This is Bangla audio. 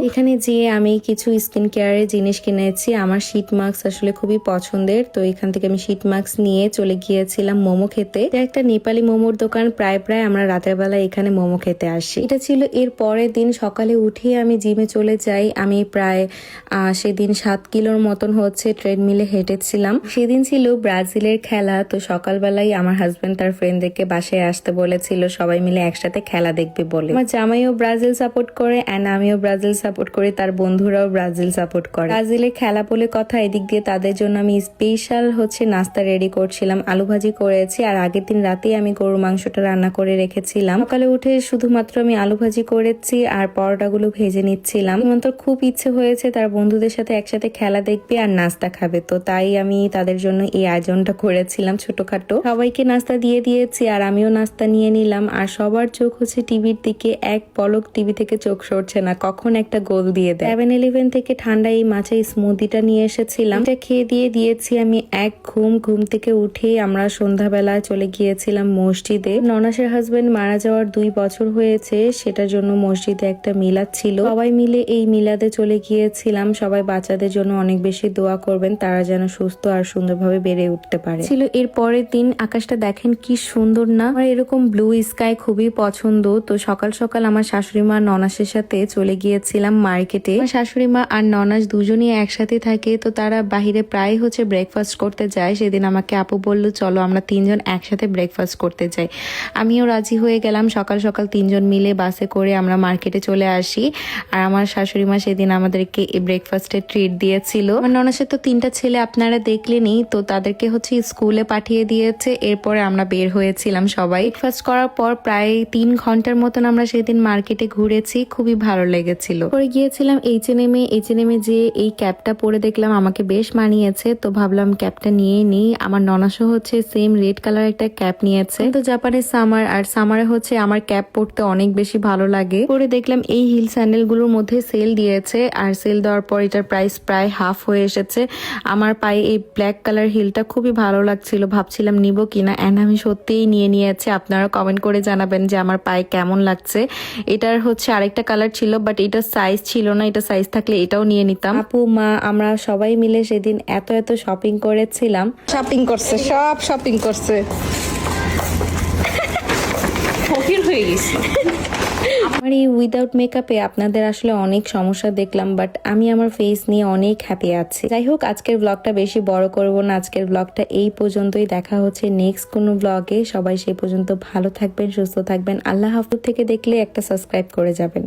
এখানে যেয়ে আমি কিছু স্কিন কেয়ারের জিনিস কিনেছি। আমার শীট মাস্ক আসলে খুবই পছন্দের, তো এখান থেকে আমি শীট মাস্ক নিয়ে চলে গিয়েছিলাম মোমো খেতে। এটা একটা নেপালি মোমোর দোকান। প্রায় আমরা রাতের বেলা এখানে মোমো খেতে আসি। এটা ছিল এর পরের দিন। সকালে উঠে আমি জিমে চলে যাই। আমি প্রায় সেদিন 7 কিলোর মতন হচ্ছে ট্রেডমিলে হেঁটেছিলাম। সেদিন ছিল ব্রাজিলের খেলা, তো সকালবেলায় আমার হাজবেন্ড তার ফ্রেন্ডদেরকে বাসায় আসতে বলেছিল, সবাই মিলে একসাথে খেলা দেখবে বলে। আমার জামাইও ব্রাজিল সাপোর্ট করে এন্ড আমিও ব্রাজিল সাপোর্ট করি, তার বন্ধুরাও ব্রাজিল সাপোর্ট করে। ব্রাজিলের খেলা বলে কথা, এদিক দিয়ে তাদের জন্য আমি স্পেশাল হচ্ছে নাস্তা রেডি করছিলাম। আলু ভাজি করেছি, আর আগের দিন রাতেই আমি গরুর মাংসটা রান্না করে রেখেছিলাম। সকালে উঠে শুধুমাত্র আমি আলু ভাজি করেছি আর পরোটাগুলো ভেজে নিচ্ছিলাম। তো খুব ইচ্ছে হয়েছে তার বন্ধুদের সাথে একসাথে খেলা দেখবে আর নাস্তা খাবে, তো তাই আমি তাদের জন্য এই আয়োজনটা করেছিলাম ছোটখাটো। সবাইকে নাস্তা দিয়ে দিয়েছি আর আমিও নাস্তা নিয়ে নিলাম। আর সবার চোখ হচ্ছে টিভির দিকে, এক পলক টিভি থেকে চোখ সরছে না, কখন একটা গোল দিয়ে দেয়। 7-11 থেকে ঠান্ডা এই মাছের স্মুদিটা নিয়ে এসেছিলাম, এটা খেয়ে দিয়েছি আমি এক ঘুম থেকে উঠে আমরা সন্ধ্যাবেলা চলে গিয়েছিলাম মসজিদে। ননাসের হাজবেন্ড মারা যাওয়ার 2 বছর হয়েছে, সেটার জন্য মসজিদে একটা মিলাদ ছিল। সবাই মিলে এই মিলাদে চলে গিয়েছিলাম। সবাই বাচ্চাদের জন্য অনেক বেশি দোয়া করবেন, তারা যেন সুস্থ আর সুন্দরভাবে বেড়ে উঠতে পারে। ছিল এর পরের দিন। আকাশটা দেখেন কি সুন্দর না? আমার এরকম ব্লু স্কাই খুবই পছন্দ। তো সকাল সকাল আমার শাশুড়ি মা ননাসের সাথে চলে গিয়েছিলাম মার্কেটে। আমার শাশুড়ি মা আর ননাস দুজনই একসাথে থাকে, তো তারা বাহিরে প্রায় হচ্ছে ব্রেকফাস্ট করতে যায়। সেদিন আমাকে আপু বললো চলো আমরা 3 জন একসাথে ব্রেকফাস্ট করতে যাই। আমিও রাজি হয়ে গেলাম। সকাল সকাল 3 জন মিলে বাসে করে আমরা মার্কেটে চলে আসি। আর আমার শাশুড়ি মা সেদিন আমাদেরকে এই ব্রেকফাস্টে ট্রিট দিয়েছিল। আমার ননাসের তো 3টা ছেলে আপনারা দেখলেনই, তো তাদেরকে হচ্ছে স্কুলে পাঠিয়ে দিয়েছে। এরপরে আমরা বের হয়েছিলাম সবাই। ব্রেকফাস্ট করার পর প্রায় 3 ঘন্টার মতন আমরা সেদিন মার্কেটে ঘুরেছি, খুবই ভালো লেগেছিল। পরে গিয়েছিলাম এইচএনএমে যে এই ক্যাপটা পরে দেখলাম আমাকে বেশ মানিয়েছে, তো ভাবলাম ক্যাপটা নিয়ে নিই। আমার ননাসও হচ্ছে সেম রেড কালার একটা ক্যাপ নিয়েছে। তো জাপানের সামার, আর সামারে হচ্ছে আমার ক্যাপ পরতে অনেক বেশি ভালো লাগে। পরে দেখলাম এই হিল স্যান্ডেল গুলোর মধ্যে সেল দিয়েছে, আর সেল দেওয়ার পর এটার প্রাইস প্রায় হাফ হয়ে এসেছে। আমার পায়ে এই ব্ল্যাক কালার হিলটা খুবই ভালো লাগছিল, ভাবছিলাম নিব কিনা, এন্ড আমি সত্যিই নিয়ে নিয়েছি। আপনারা কমেন্ট করে জানাবেন যে আমার পায়ে কেমন লাগছে। এটার হচ্ছে আরেকটা কালার ছিল, বাট এটা সাইজ ছিল না, এটা সাইজ থাকলে এটাও নিয়ে নিতাম। আপু মা আমরা সবাই মিলে সেদিন এত শপিং করেছিলাম। শপিং করছে, সব শপিং করছে, ফকির হয়ে গেছি। আমার এই উইদাউট মেকআপে আপনাদের আসলে অনেক সমস্যা দেখলাম, বাট আমি আমার ফেস নিয়ে অনেক হ্যাপি আছি। যাই হোক, আজকের ব্লগটা বেশি বড় করব না, আজকের ব্লগটা এই পর্যন্তই। দেখা হচ্ছে নেক্সট কোনো ব্লগে। সবাই সেই পর্যন্ত ভালো থাকবেন, সুস্থ থাকবেন। আল্লাহ হাফেজ। থেকে দেখলে একটা সাবস্ক্রাইব করে যাবেন।